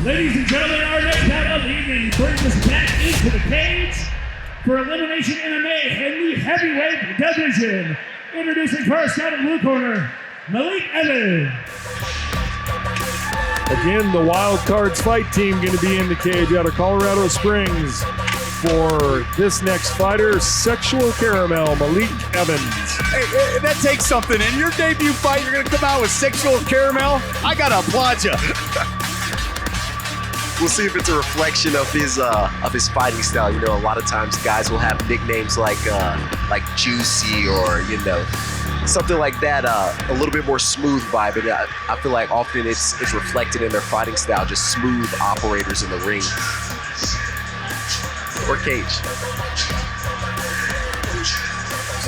Ladies and gentlemen, our next bout of the evening brings us back into the cage for Elimination MMA in the heavyweight division. Introducing first out of the blue corner, Malik Evans. Again, the Wild Cards fight team going to be in the cage out of Colorado Springs for this next fighter, Sexual Caramel, Malik Evans. Hey, that takes something. In your debut fight, you're going to come out with Sexual Caramel? I got to applaud you. We'll see if it's a reflection of his fighting style. You know, a lot of times guys will have nicknames like Juicy or, you know, something like that, a little bit more smooth vibe. And I feel like often it's reflected in their fighting style, just smooth operators in the ring or cage.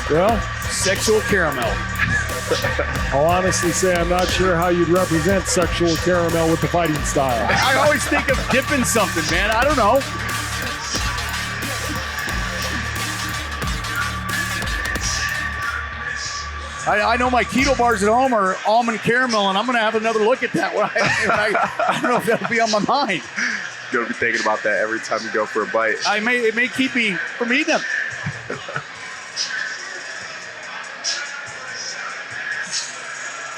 Well, Sexual Caramel. I'll honestly say I'm not sure how you'd represent Sexual Caramel with the fighting style. I always think of dipping something, man. I don't know. I know my keto bars at home are almond caramel, and I'm going to have another look at that one. I don't know if that'll be on my mind. You're going to be thinking about that every time you go for a bite. It may keep me from eating them.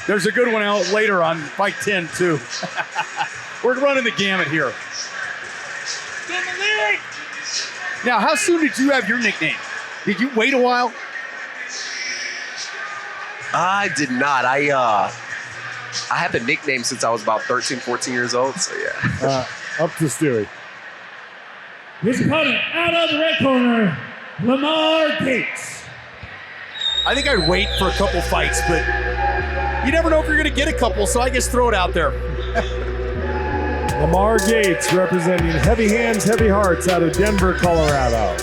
There's a good one out later on Fight 10, too. We're running the gamut here. Now, how soon did you have your nickname? Did you wait a while? I did not. I had the nickname since I was about 13, 14 years old, so yeah. Up to Stewie. His opponent out of the red corner, Lamarr Gates. I think I'd wait for a couple fights, but you never know if you're going to get a couple, so I guess throw it out there. Lamarr Gates representing Heavy Hands, Heavy Hearts out of Denver, Colorado.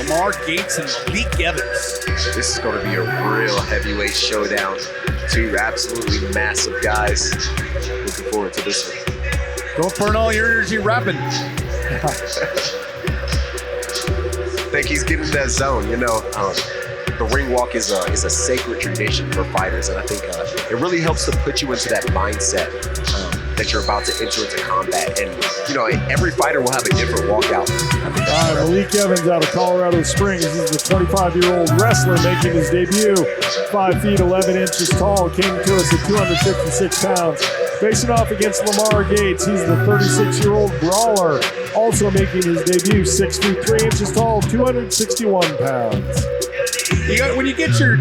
Lamarr Gates and Malik Evans. This is going to be a real heavyweight showdown. Two absolutely massive guys. Looking forward to this one. Don't burn all your energy rapping. I think he's getting that zone, you know. The ring walk is a sacred tradition for fighters, and I think it really helps to put you into that mindset that you're about to enter into combat. And, you know, every fighter will have a different walkout. Malik Evans out of Colorado Springs. This is the 25-year-old wrestler making his debut. 5 feet 11 inches tall, came to us at 256 pounds. Facing off against Lamarr Gates, he's the 36-year-old brawler, also making his debut. 6 feet 3 inches tall, 261 pounds. When you get your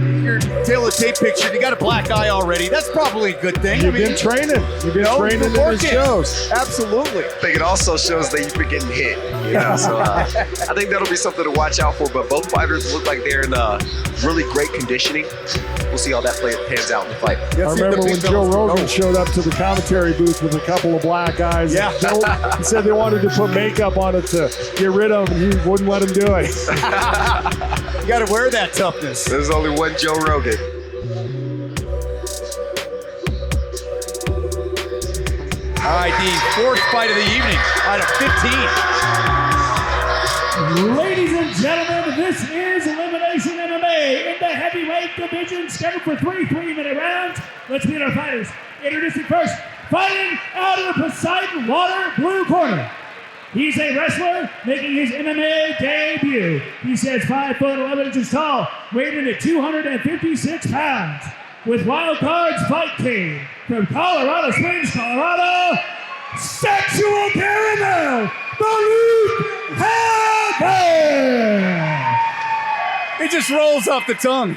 tail of tape picture, you got a black eye already. That's probably a good thing. You've been training. You've been training in his shows. Absolutely. I think it also shows that you've been getting hit. You know, so I think that'll be something to watch out for. But both fighters look like they're in really great conditioning. We'll see how that pans out in the fight. I remember when Joe Rogan showed up to the commentary booth with a couple of black eyes. Yeah. He said they wanted to put makeup on it to get rid of him, and he wouldn't let him do it. You got to wear that toughness. There's only one Joe Rogan. All right, the fourth fight of the evening out of 15. Ladies and gentlemen, this is Elimination MMA in the heavyweight division, scheduled for 3 3-minute rounds. Let's meet our fighters. Introducing first, fighting out of the Poseidon Water blue corner. He's a wrestler making his MMA debut. He says 5 foot 11 inches tall, weighing at 256 pounds. With Wild Cards Fight Team from Colorado Springs, Colorado, Sexual Caramel, Malik Evans. It just rolls off the tongue.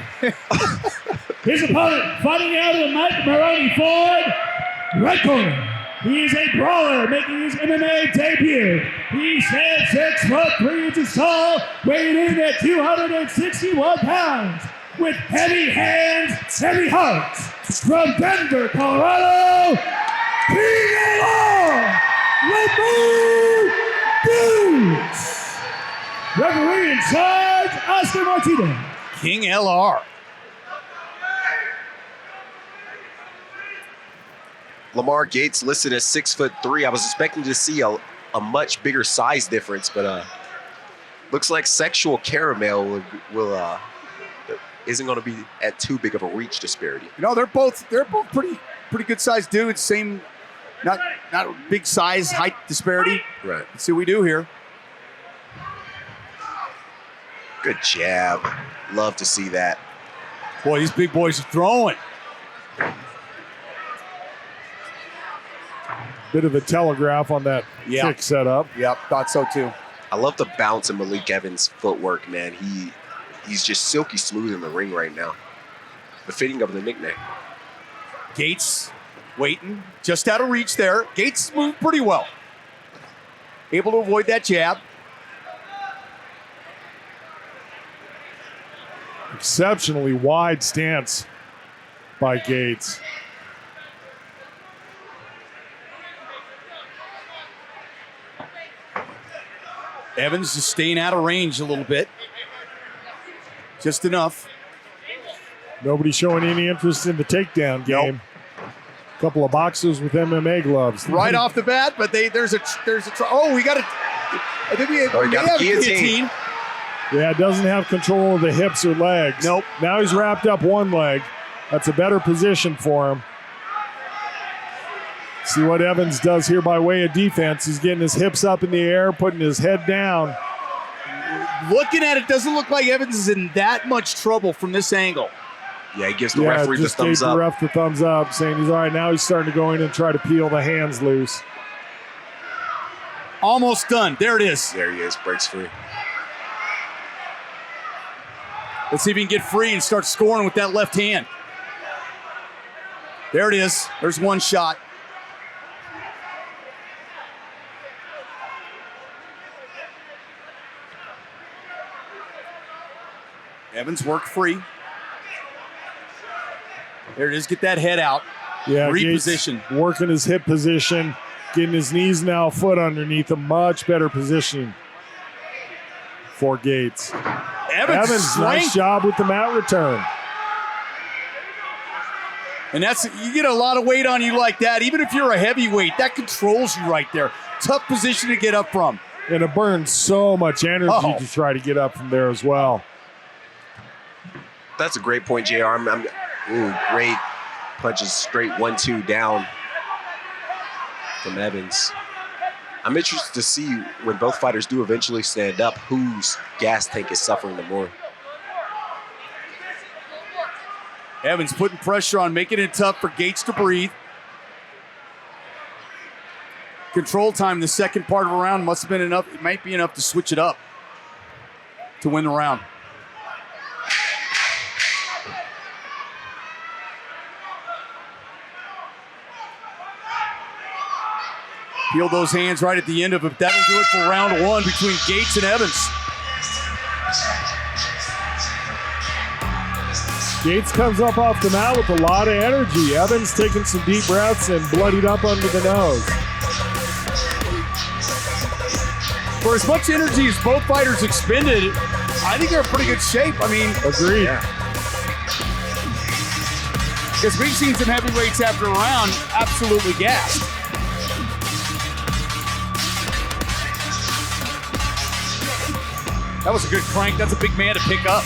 His opponent fighting out of the Mike Maroney Ford, right corner. He is a brawler making his MMA debut. He stands 6 foot 3 inches tall, weighing in at 261 pounds. With heavy hands, heavy hearts. From Denver, Colorado, King Lamarr, Lamarr Boots. Referee in charge, Oscar Martinez. King LR. Lamarr Gates listed as 6'3". I was expecting to see a much bigger size difference, but looks like Sexual Caramel will isn't going to be at too big of a reach disparity. You know, they're both pretty good sized dudes. Same, not big size height disparity. Right. Let's see what we do here. Good jab. Love to see that. Boy, these big boys are throwing. Bit of a telegraph on that kick setup. Yep, thought so too. I love the bounce in Malik Evans' footwork, man. He's just silky smooth in the ring right now. Befitting of the nickname. Gates waiting, just out of reach there. Gates moved pretty well. Able to avoid that jab. Exceptionally wide stance by Gates. Evans just staying out of range a little bit. Just enough. Nobody showing any interest in the takedown game. Couple of boxers with MMA gloves. Right off the bat, but there's a we got a I think we got a guillotine. Yeah, doesn't have control of the hips or legs. Nope. Now he's wrapped up one leg. That's a better position for him. See what Evans does here by way of defense. He's getting his hips up in the air, putting his head down. Looking at it, doesn't look like Evans is in that much trouble from this angle. Yeah, he gives the referee the thumbs up. The ref the thumbs up, saying he's all right. Now he's starting to go in and try to peel the hands loose. Almost done. There it is. There he is. Breaks free. Let's see if he can get free and start scoring with that left hand. There it is. There's one shot. Evans work free. There it is. Get that head out. Yeah, reposition. Gates working his hip position, getting his knees now foot underneath a much better position for Gates. Evans nice job with the mat return. And you get a lot of weight on you like that, even if you're a heavyweight, that controls you right there. Tough position to get up from. And it burns so much energy to try to get up from there as well. That's a great point, JR. Great punches, straight 1-2 down from Evans. I'm interested to see when both fighters do eventually stand up, whose gas tank is suffering the more. Evans putting pressure on, making it tough for Gates to breathe. Control time, the second part of the round must have been enough. It might be enough to switch it up to win the round. Peel those hands right at the end of it. That'll do it for round one between Gates and Evans. Gates comes up off the mat with a lot of energy. Evans taking some deep breaths and bloodied up under the nose. For as much energy as both fighters expended, I think they're in pretty good shape. I mean, agreed. Yeah. Because we've seen some heavyweights after a round absolutely gassed. That was a good crank. That's a big man to pick up.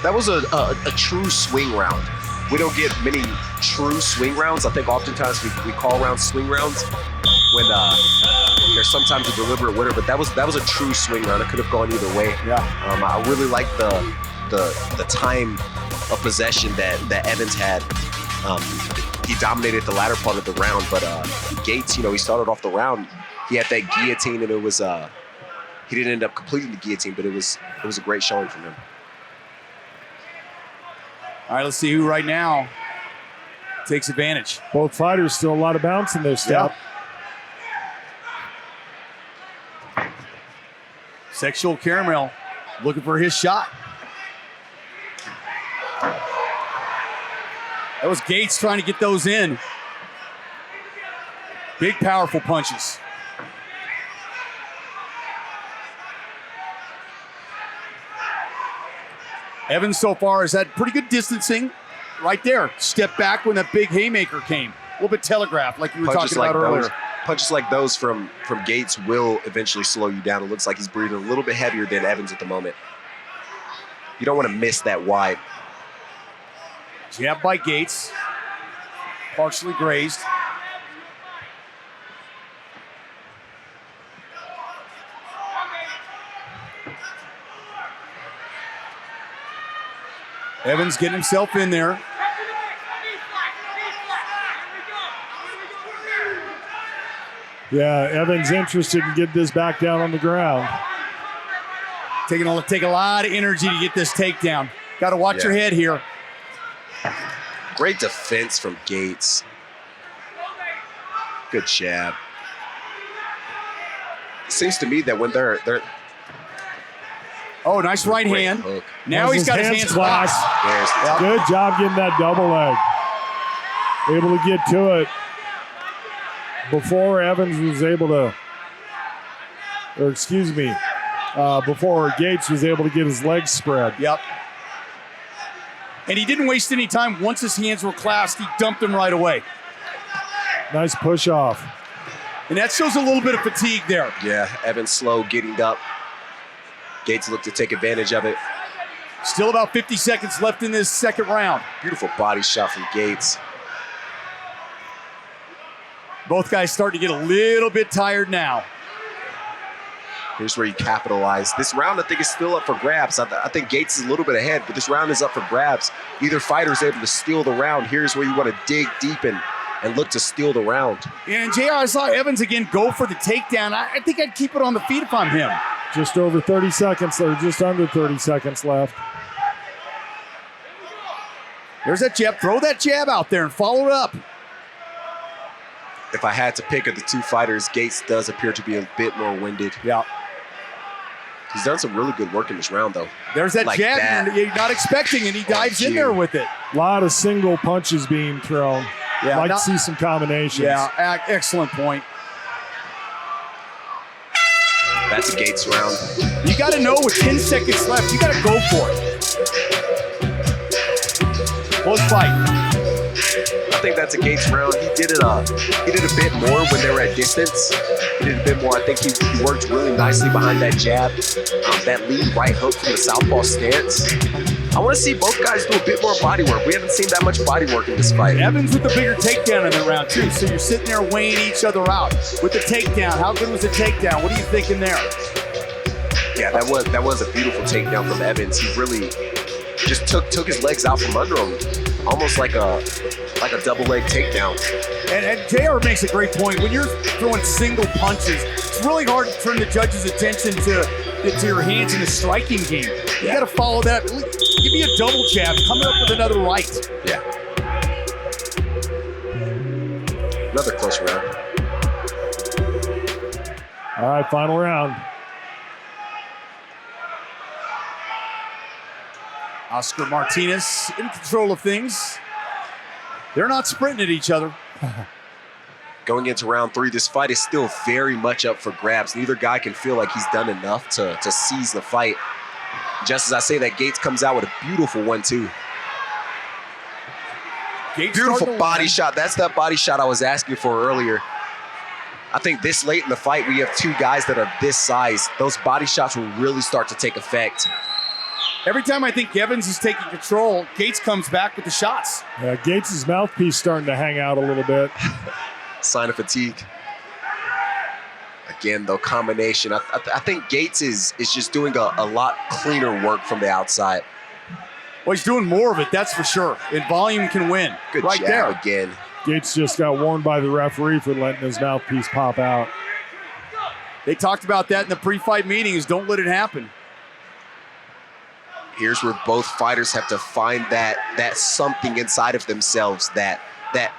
That was a true swing round. We don't get many true swing rounds. I think oftentimes we call rounds swing rounds when there's sometimes a deliberate winner, but that was a true swing round. It could have gone either way. Yeah. I really like the time of possession that Evans had. He dominated the latter part of the round, but Gates, he started off the round. He had that guillotine, and it was he didn't end up completing the guillotine, but it was a great showing from him. All right, let's see who right now takes advantage. Both fighters still a lot of bounce in their step. Yeah. Sexual Caramel looking for his shot. That was Gates trying to get those in. Big, powerful punches. Evans so far has had pretty good distancing. Right there. Step back when that big haymaker came. A little bit telegraphed, like you were talking about earlier. punches like those from Gates will eventually slow you down. It looks like he's breathing a little bit heavier than Evans at the moment. You don't want to miss that wide. Jab by Gates. Partially grazed. Evans getting himself in there. Yeah, Evans interested in getting this back down on the ground. Take a lot of energy to get this takedown. Got to watch your head here. Great defense from Gates. Good jab. It seems to me that when they're oh, nice right hand. Hook. Now he's got his hands locked. Good job getting that double leg. Able to get to it before Evans was able to, or excuse me, before Gates was able to get his legs spread. Yep. And he didn't waste any time. Once his hands were clasped, he dumped them right away. Nice push off. And that shows a little bit of fatigue there. Yeah, Evans slow getting up. Gates looked to take advantage of it. Still about 50 seconds left in this second round. Beautiful body shot from Gates. Both guys starting to get a little bit tired now. Here's where you capitalize. This round, I think, is still up for grabs. I think Gates is a little bit ahead, but this round is up for grabs. Either fighter is able to steal the round. Here's where you want to dig deep and look to steal the round. And JR, I saw Evans again go for the takedown. I think I'd keep it on the feet if I'm him. Just over 30 seconds, or just under 30 seconds left. There's that jab. Throw that jab out there and follow it up. If I had to pick of the two fighters, Gates does appear to be a bit more winded. Yeah. He's done some really good work in this round, though. There's that like jab that. you're not expecting, and he dives in there with it. A lot of single punches being thrown. Yeah, like to see some combinations. Yeah, excellent point. That's a Gates round. You got to know with 10 seconds left, you got to go for it. Close fight. I think that's a Gates round. He did it a bit more when they were at distance. He did a bit more. I think he worked really nicely behind that jab. That lead right hook from the southpaw stance. I want to see both guys do a bit more body work. We haven't seen that much body work in this fight. Evans with the bigger takedown in the round, too. So you're sitting there weighing each other out. With the takedown, how good was the takedown? What are you thinking there? Yeah, that was a beautiful takedown from Evans. He really just took his legs out from under him, almost like a double leg takedown. And JR makes a great point. When you're throwing single punches, it's really hard to turn the judge's attention to your hands in the striking game. You got to follow that. Give me a double jab, coming up with another right. Yeah. Another close round. All right, final round. Oscar Martinez in control of things. They're not sprinting at each other. Going into round 3, this fight is still very much up for grabs. Neither guy can feel like he's done enough to seize the fight. Just as I say that, Gates comes out with a beautiful 1-2. Beautiful body shot. That's that body shot I was asking for earlier. I think this late in the fight, we have two guys that are this size. Those body shots will really start to take effect. Every time I think Evans is taking control, Gates comes back with the shots. Yeah, Gates' mouthpiece starting to hang out a little bit. Sign of fatigue. Again, though, combination. I think Gates is just doing a lot cleaner work from the outside. Well, he's doing more of it, that's for sure. And volume can win. Good right jab there. again. Gates just got warned by the referee for letting his mouthpiece pop out. They talked about that in the pre-fight meetings. Don't let it happen. Here's where both fighters have to find that something inside of themselves that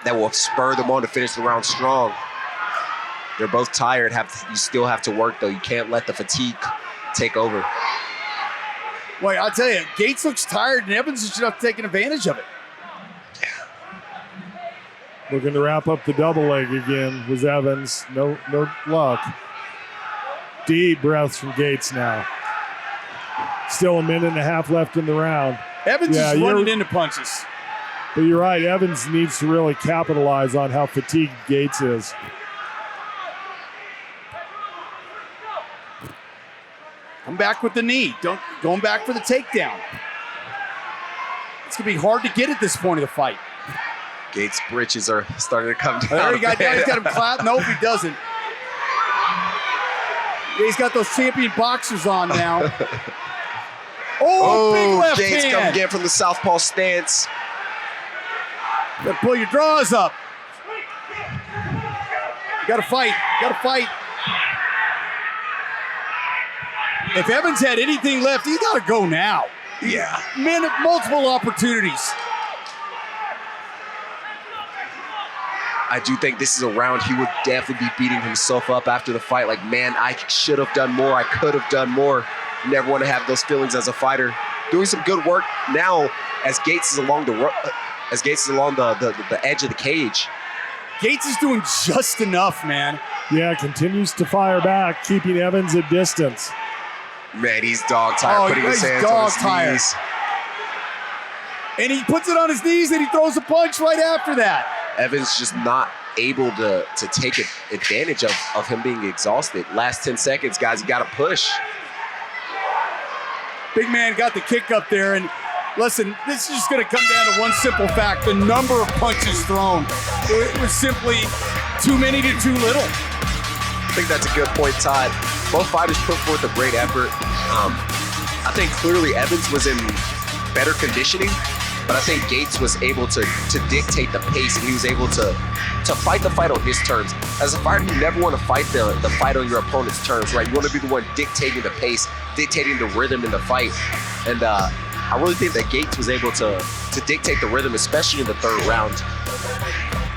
will spur them on to finish the round strong. They're both tired. You still have to work, though. You can't let the fatigue take over. Well, I'll tell you, Gates looks tired, and Evans is just taking advantage of it. Looking to wrap up the double leg again was Evans. No luck. Deep breaths from Gates now. Still a minute and a half left in the round. Evans is running into punches. But you're right, Evans needs to really capitalize on how fatigued Gates is. Come back with the knee. Going back for the takedown. It's going to be hard to get at this point of the fight. Gates' britches are starting to come down. There he got him clapped. Nope, he doesn't. Yeah, he's got those champion boxers on now. Big left Gates hand. coming again from the southpaw stance. You gotta pull your draws up. You gotta fight. If Evans had anything left, he's gotta go now. Yeah. Multiple opportunities. I do think this is a round he would definitely be beating himself up after the fight. Like, man, I should have done more. I could have done more. Never want to have those feelings as a fighter. Doing some good work now as Gates is along the edge of the cage. Gates is doing just enough, man. Yeah, continues to fire back, keeping Evans at distance. Man, he's dog-tired, putting his hands on his knees. And he puts it on his knees and he throws a punch right after that. Evans just not able to take advantage of him being exhausted. Last 10 seconds, guys, you got to push. Big man got the kick up there, and listen, this is just going to come down to one simple fact: the number of punches thrown. It was simply too many to too little. I think that's a good point, Todd. Both fighters put forth a great effort. I think clearly Evans was in better conditioning, but I think Gates was able to dictate the pace, and he was able to fight the fight on his terms. As a fighter, you never want to fight the fight on your opponent's terms, right? You want to be the one dictating the pace, dictating the rhythm in the fight. And I really think that Gates was able to dictate the rhythm, especially in the third round.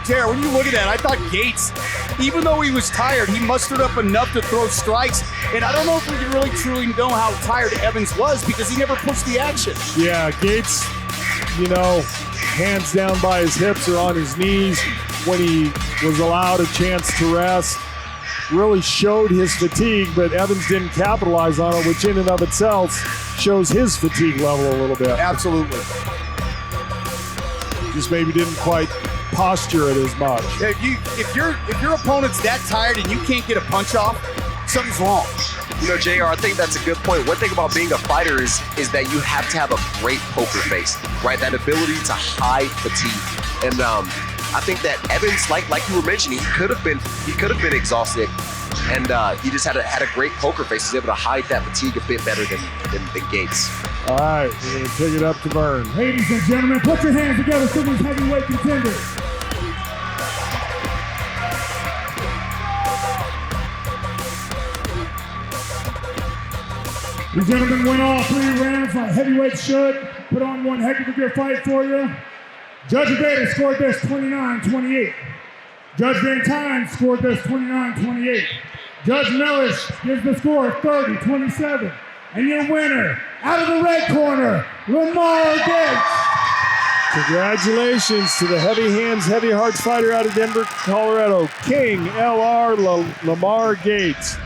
Jared, when you look at that, I thought Gates, even though he was tired, he mustered up enough to throw strikes. And I don't know if we can really truly know how tired Evans was because he never pushed the action. Yeah, Gates, hands down by his hips or on his knees when he was allowed a chance to rest. Really showed his fatigue, but Evans didn't capitalize on it, which in and of itself shows his fatigue level a little bit. Absolutely. Just maybe didn't quite posture it as much. If your opponent's that tired and you can't get a punch off, something's wrong. JR, I think that's a good point. One thing about being a fighter is that you have to have a great poker face, right? That ability to hide fatigue. And I think that Evans, like you were mentioning, he could have been exhausted, and he just had a great poker face. He's able to hide that fatigue a bit better than Gates. All right, we're going to take it up to Vern. Ladies and gentlemen, put your hands together for these heavyweight contenders. The gentlemen win all 3 rounds like heavyweights should. Put on one heck of a good fight for you. Judge Abeda scored this 29-28. Judge Van Tine scored this 29-28. Judge Mellish gives the score 30-27. And your winner, out of the red corner, Lamarr Gates. Congratulations to the heavy hands, heavy hearts fighter out of Denver, Colorado, King Lamarr Gates.